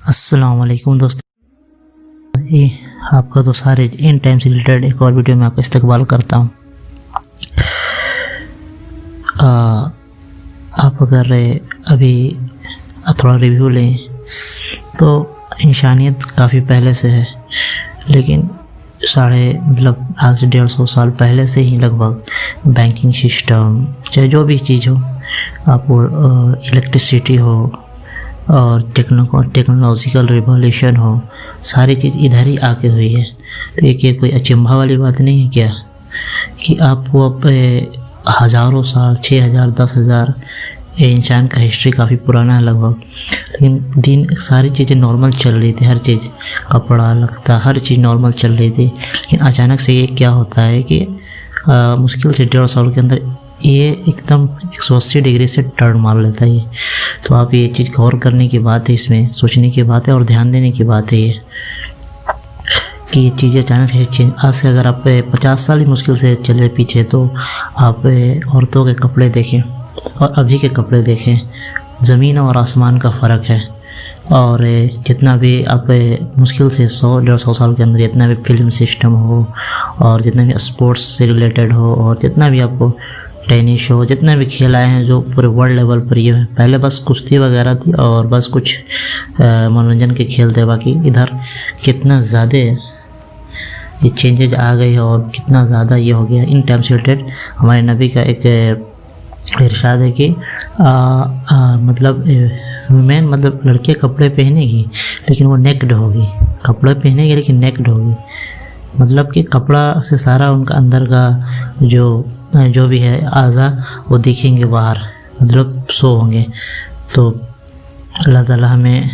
अस्सलाम वालेकुम दोस्तों, ये आपका दोस्त हारिज इन टाइम से रिलेटेड एक और वीडियो में आपका इस्तकबाल करता हूँ। आप अगर अभी थोड़ा रिव्यू लें तो इंसानियत काफ़ी पहले से है, लेकिन आज से 150 साल पहले से ही लगभग बैंकिंग सिस्टम, चाहे जो भी चीज़ हो, आपको इलेक्ट्रिसिटी हो और टेक्नोलॉजिकल रिवॉल्यूशन हो, सारी चीज़ इधर ही आके हुई है। तो ये कोई अचंभा वाली बात नहीं है क्या कि आपको अब हज़ारों साल, 6000, 10,000, इंसान का हिस्ट्री काफ़ी पुराना है लगभग, लेकिन सारी चीज़ें नॉर्मल चल रही थी। हर चीज़, कपड़ा लगता, हर चीज़ नॉर्मल चल रही थी। लेकिन अचानक से ये क्या होता है कि मुश्किल से 1.5 साल के अंदर ये एकदम 180 डिग्री से टर्न मार लेता है। ये तो आप ये चीज़ गौर करने की बात है, इसमें सोचने की बात है और ध्यान देने की बात है ये कि ये चीज़ें अचानक से चेंज। आज से अगर आप 50 साल ही मुश्किल से चले पीछे, तो आप औरतों के कपड़े देखें और अभी के कपड़े देखें, ज़मीन और आसमान का फ़र्क है। और जितना भी आप मुश्किल से 100-150 साल के अंदर जितना भी फिल्म सिस्टम हो और जितना भी स्पोर्ट्स से रिलेटेड हो और जितना भी आपको टेनिस हो, जितने भी खेल आए हैं जो पूरे वर्ल्ड लेवल पर, ये पहले बस कुश्ती वगैरह थी और बस कुछ मनोरंजन के खेल थे। बाकी इधर कितना ज़्यादा ये चेंजेज आ गए हैं और कितना ज़्यादा ये हो गया। इन टाइम से रिलेटेड हमारे नबी का एक इरशाद है कि वुमेन मतलब लड़के कपड़े पहनेगी लेकिन वो नेक्ड होगी, कपड़े पहनेगी लेकिन नेक्ड होगी। मतलब कि कपड़ा से सारा उनका अंदर का जो भी है आज़ा वो दिखेंगे बाहर, मतलब शो होंगे। तो अल्लाह ताला हमें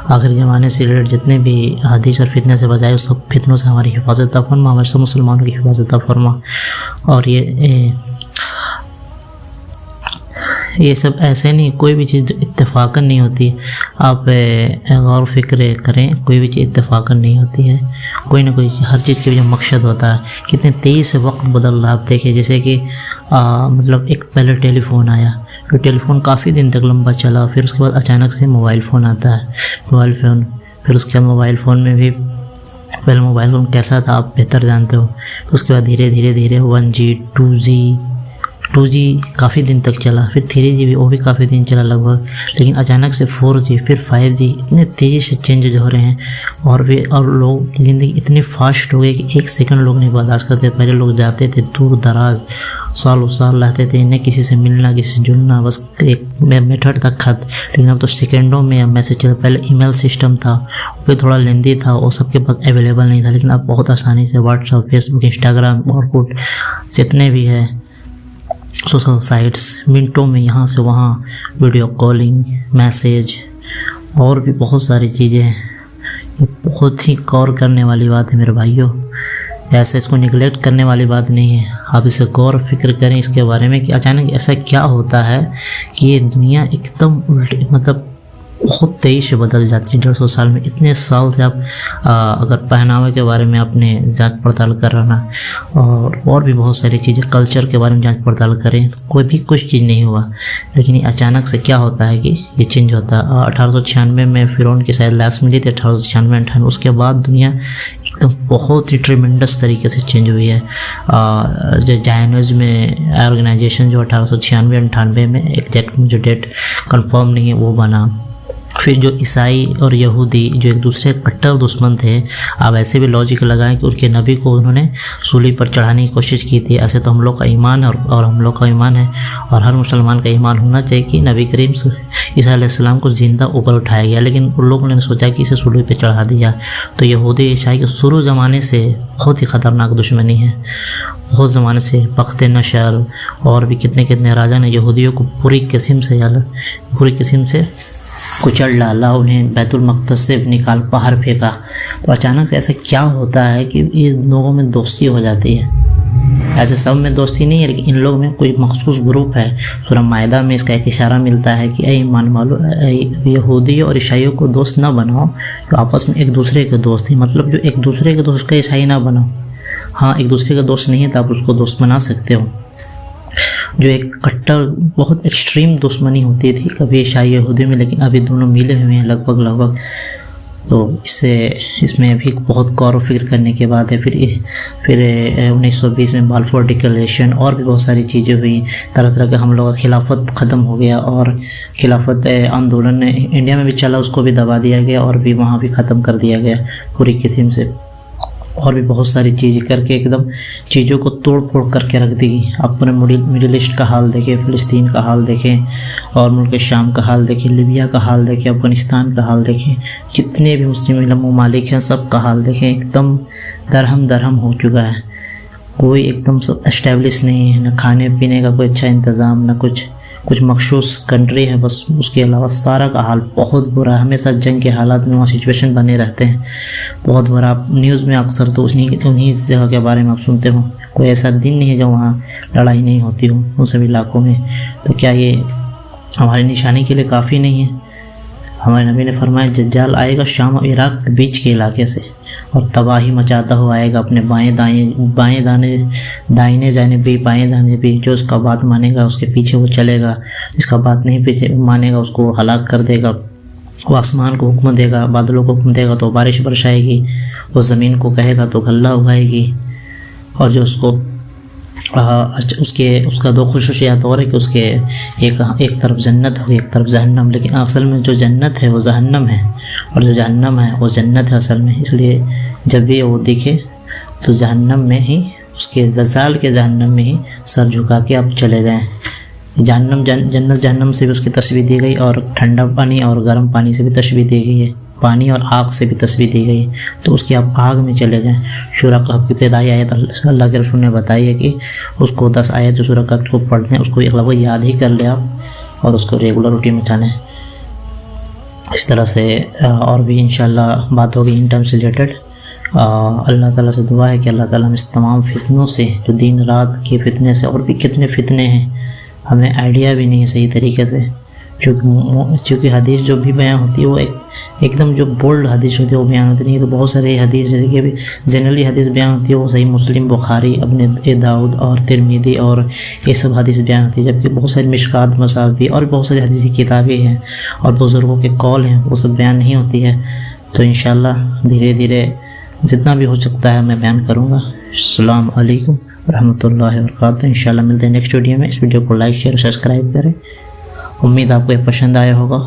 आखिरी ज़माने से रिलेटेड जितने भी हदीस और फितने से बचाए, उस सब फितनों से हमारी हिफाजत फरमा, हमारे सब मुसलमानों की हिफाजत फरमा। और ये सब ऐसे नहीं, कोई भी चीज़ इत्तेफाकन नहीं होती। आप गौर फिक्र करें, कोई भी चीज़ इत्तेफाकन नहीं होती है। कोई ना कोई हर चीज़ के जो मकसद होता है। कितने तेज़ी से वक्त बदल रहा है। आप देखिए, जैसे कि मतलब एक पहले टेलीफोन आया, तो टेलीफोन काफ़ी दिन तक लंबा चला, फिर उसके बाद अचानक से मोबाइल फ़ोन आता है, मोबाइल फ़ोन। फिर उसके बाद मोबाइल फ़ोन में भी पहले मोबाइल फ़ोन कैसा था आप बेहतर जानते हो। तो उसके बाद धीरे धीरे 1G, 2G काफ़ी दिन तक चला, फिर 3G भी, वो भी काफ़ी दिन चला लगभग। लेकिन अचानक से 4G, फिर 5G, इतने तेज़ी से चेंजेज हो रहे हैं। और लोगों की ज़िंदगी इतनी फास्ट हो गई कि 1 सेकंड लोग नहीं बर्दाश्त करते। पहले लोग जाते थे दूर दराज, सालों साल रहते थे, न किसी से मिलना, किसी से जुड़ना, बस एक मेथड था खत। लेकिन अब तो सेकेंडों में मैसेज चल। पहले ईमेल सिस्टम था, वो थोड़ा लेंदी था, वो सबके पास अवेलेबल नहीं था। लेकिन अब बहुत आसानी से व्हाट्सअप, फेसबुक, इंस्टाग्राम, ऑरकुट, जितने भी है सोशल साइट्स, मिनटों में यहाँ से वहाँ वीडियो कॉलिंग, मैसेज और भी बहुत सारी चीज़ें हैं। ये बहुत ही गौर करने वाली बात है मेरे भाइयों। ऐसे इसको निगलेक्ट करने वाली बात नहीं है। आप इसे गौर फिक्र करें इसके बारे में कि अचानक ऐसा क्या होता है कि ये दुनिया एकदम उल्टी, मतलब बहुत तेज़ी से बदल जाती है 150 साल में। इतने साल से आप अगर पहनावे के बारे में आपने जांच पड़ताल कर रहा और भी बहुत सारी चीज़ें, कल्चर के बारे में जांच पड़ताल करें, तो कोई भी कुछ चीज़ नहीं हुआ। लेकिन ये अचानक से क्या होता है कि ये चेंज होता है। 1896 में फ़िरौन की शायद लाश मिली थी, 1896-98। उसके बाद दुनिया एकदम बहुत ही ट्रिमेंडस तरीके से चेंज हुई है। जो जायनिज़्म में ऑर्गेनाइजेशन जो 1896-98 में, एग्जैक्ट मुझे डेट कंफर्म नहीं है, वो बना। फिर जो ईसाई और यहूदी जो एक दूसरे कट्टर दुश्मन थे, आप ऐसे भी लॉजिक लगाएं कि उनके नबी को उन्होंने सूली पर चढ़ाने की कोशिश की थी। ऐसे तो हम लोग का ईमान है और हम लोग का ईमान है और हर मुसलमान का ईमान होना चाहिए कि नबी करीम ईसा अलैहिस्सलाम को ज़िंदा ऊपर उठाया गया। लेकिन उन लोगों ने सोचा कि इसे सूली पर चढ़ा दिया। तो यहूदी ईसाई के शुरू ज़माने से बहुत ही ख़तरनाक दुश्मनी है। बहुत ज़माने से बख्त नशर और भी कितने राजा ने यहूदियों को पूरी किस्म से कुचल डाला, उन्हें बैतुल मक़दस से निकाल बाहर फेंका। तो अचानक से ऐसा क्या होता है कि ये लोगों में दोस्ती हो जाती है। ऐसे सब में दोस्ती नहीं है, लेकिन इन लोगों में कोई मखसूस ग्रुप है। सूरह माइदा में इसका एक इशारा मिलता है कि ईमान वालों, यहूदी और ईसाइयों को दोस्त ना बनाओ जो आपस में एक दूसरे के दोस्त हैं। मतलब जो एक दूसरे के दोस्त का ईसाई ना बनाओ। हाँ, एक दूसरे का दोस्त नहीं है तो आप उसको दोस्त बना सकते हो। जो एक कट्टर बहुत एक्सट्रीम दुश्मनी होती थी कभी ईसाई यहूदियों में, लेकिन अभी दोनों मिले हुए हैं लगभग। तो इसमें अभी बहुत गौर व फिक्र करने के बाद है। फिर 1920 में बाल्फोर डिक्लेरेशन और भी बहुत सारी चीज़ें हुई, तरह तरह के हमलों का खिलाफत ख़त्म हो गया और खिलाफत आंदोलन इंडिया में भी चला, उसको भी दबा दिया गया और भी वहाँ भी ख़त्म कर दिया गया पूरी किस्म से। और भी बहुत सारी चीज़ें करके एकदम चीज़ों को तोड़ फोड़ करके रख दी। आप पूरे मिडिल ईस्ट का हाल देखें, फ़िलिस्तीन का हाल देखें और मुल्क शाम का हाल देखें, लीबिया का हाल देखें, अफ़गानिस्तान का हाल देखें, जितने भी मुस्लिम ममालिक हैं सब का हाल देखें। एकदम दरहम हो चुका है, कोई एकदम सब एस्टेब्लिश नहीं है, न खाने पीने का कोई अच्छा इंतज़ाम, न कुछ मखसूस कंट्री है बस, उसके अलावा सारा का हाल बहुत बुरा है। हमेशा जंग के हालात में वहाँ सिचुएशन बने रहते हैं, बहुत बुरा। आप न्यूज़ में अक्सर तो उन्हीं जगह के बारे में आप सुनते हो, कोई ऐसा दिन नहीं है जब वहाँ लड़ाई नहीं होती हो उन सभी इलाकों में। तो क्या ये हमारी निशानी के लिए काफ़ी नहीं है? हमारे नबी ने फरमाया दज्जाल आएगा शाम और इराक के बीच के इलाके से और तबाही मचाता हुआ आएगा, अपने दाहिने जाने भी बाएं दाने भी। जो उसका बात मानेगा उसके पीछे वो चलेगा, जिसका बात नहीं पीछे मानेगा उसको हलाक कर देगा। वो आसमान को हुक्म देगा, बादलों को हुक्म देगा तो बारिश बरसाएगी, वो ज़मीन को कहेगा तो गल्ला उगाएगी। और जो उसको उसका दो खुशूसियात और है कि उसके एक तरफ जन्नत हो, एक तरफ जहन्नम, लेकिन असल में जो जन्नत है वो जहन्नम है और जो जहन्नम है वो जन्नत है असल में। इसलिए जब भी वो दिखे तो जहन्नम में ही, उसके दज्जाल के जहन्नम में ही सर झुका के आप चले जाएं। जन्नत जहन्नम से भी उसकी तस्वीर दी गई और ठंडा पानी और गर्म पानी से भी तस्वीर दी गई है, पानी और आग से भी तस्वीर दी गई, तो उसकी आप आग में चले जाएं। सूरह कहफ की इब्तिदाई आयत अल्लाह के रसूल ने बताई है कि उसको 10 आयत जो सूरह कहफ को पढ़ते हैं उसको लगभग याद ही कर ले आप और उसको रेगुलर रूटीन में चलें। इस तरह से और भी इंशाल्लाह बात होगी इन टर्म से रिलेटेड। अल्लाह ताला से दुआ है कि अल्लाह ताला हम इस तमाम फितनों से, जो दिन रात के फितने से और भी कितने फितने हैं हमें आइडिया भी नहीं है सही तरीके से, चूँकि हदीस जो भी बयान होती है वो एकदम जो बोल्ड हदीस होती है वो बयान होती नहीं है। तो बहुत सारे हदीस जैसे कि जनरली हदीस बयान होती है वो सही मुस्लिम, बुखारी, अपने दाऊद और तिरमिज़ी और ये सब हदीस बयान होती है, जबकि बहुत सारी मिशकात, मसावी और बहुत सारी हदीसी किताबें हैं और बुज़ुर्गों के कौल हैं वो सब बयान नहीं होती है। तो इंशाअल्लाह धीरे धीरे जितना भी हो सकता है मैं बयान करूँगा। अस्सलाम वालेकुम रहमतुल्लाहि व बरकातहू। इंशाअल्लाह मिलते हैं नेक्स्ट वीडियो में। इस वीडियो को लाइक शेयर सब्सक्राइब करें। उम्मीद आपको ये पसंद आया होगा।